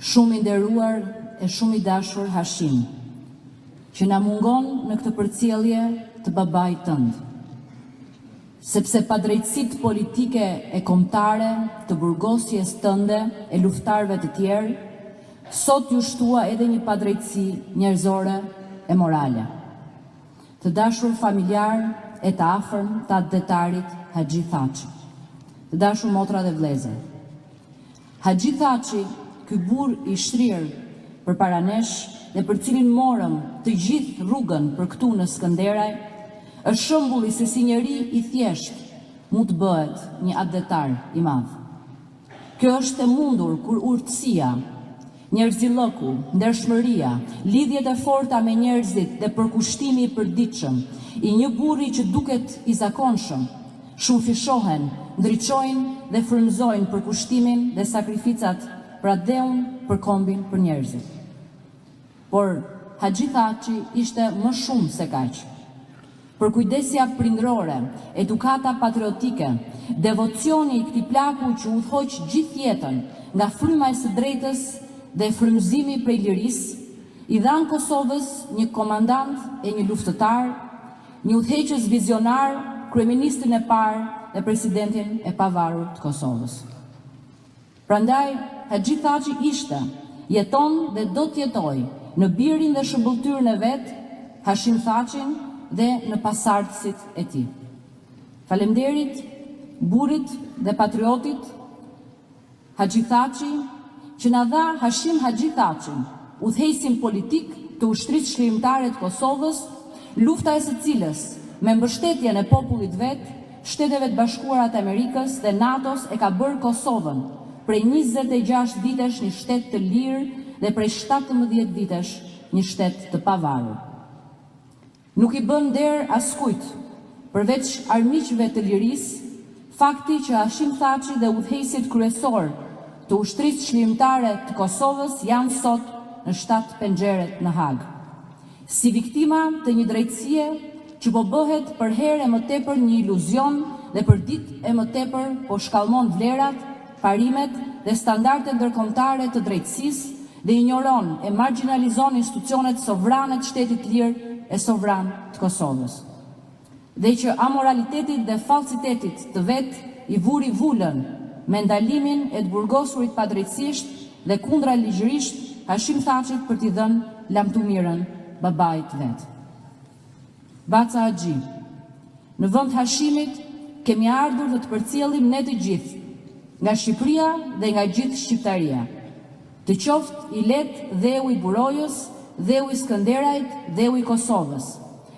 Shumë i nderuar e shumë i dashur Hashim, që na mungon në këtë përcjellje të babait tënd. Sepse padrejtësitë politike e kombëtare të burgosjes tënde e luftarëve të tjerë, sot ju shtua edhe një padrejtësi njerëzore e morale. Të dashur familjar e të afërm të atdetarit Haxhi Thaçi, të dashur motra dhe vëllezër. Haxhi Thaçi, ky burr i shtrirë përpara nesh dhe për cilin morëm të gjithë rrugën për këtu në Skënderaj, është shembulli se si njeri i thjesht mund të bëhet një atdetar i madh. Kjo është e mundur kur urtësia, njerëzillëku, ndershmëria, lidhjet e forta me njerëzit dhe përkushtimi i përditshëm i një burri që duket i zakonshëm, shumëfishohen, ndriçojnë dhe frymëzojnë përkushtimin dhe sakrificat për atë për kombin për njerëzit. Por Haxhi Thaçi ishte më shumë se kaq. Për kujdesja prindrore, edukata patriotike, devocioni i këtij plaku që u thoq gjithë jetën nga fryma e së drejtës dhe frymëzimi prej lirisë, i dhan Kosovës një komandant e një luftëtar, një udhëheqës vizionar, kryeministrin e parë dhe presidentin e pavarur të Kosovës. Prandaj, Haxhi Thaçi ishte, jeton dhe do të jetojë në birin dhe shëmbulltyrën e vet, Hashim Thaçin dhe në pasardhësit e tij. Faleminderit burrit dhe patriotit Haxhi Thaçi që na dha Hashim Haxhi Thaçin, udhëheqësin politik të ushtrisë çlirimtare të Kosovës, lufta e së cilës me mbështetjen e popullit vet, Shteteve të Bashkuara të Amerikës dhe NATO-s e ka bërë Kosovën prej 26 vitesh një shtet të lirë dhe prej 17 vitesh një shtet të pavarur. Nuk i bën nder askujt, përveç armiqve të lirisë, fakti që Hashim Thaçi dhe udhëheqësit kryesor të ushtrisë çlirimtare të Kosovës janë sot në 7 penxheret në Hag. Si viktima të një drejtësie që po bëhet për herë e më tepër një iluzion dhe për ditë e më tepër po shkallmon vlerat, parimet dhe standardet ndërkombëtare të drejtësisë dhe injoron e marginalizon institucionet sovrane të shtetit lirë e sovran të Kosovës. Dhe që amoralitetit dhe falsitetit të vet i vuri vulën me ndalimin e të burgosurit padrejtësisht dhe kundra ligjërisht Hashim Thaçit për t'i dhënë lamtumirën babait vet. Baca Haxhi, në vend Hashimit kemi ardhur dhe të përcjellim ne të gjithë, nga Shqipëria dhe nga gjithë Shqiptaria. Të qoftë i lehtë dheu i Burojës, dheu i Skënderajt, dheu i Kosovës.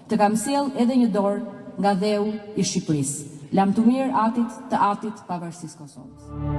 Të kam sjell edhe një dorë nga dheu i Shqipërisë. Lamtumir atit të atit pavarësisë Kosovës.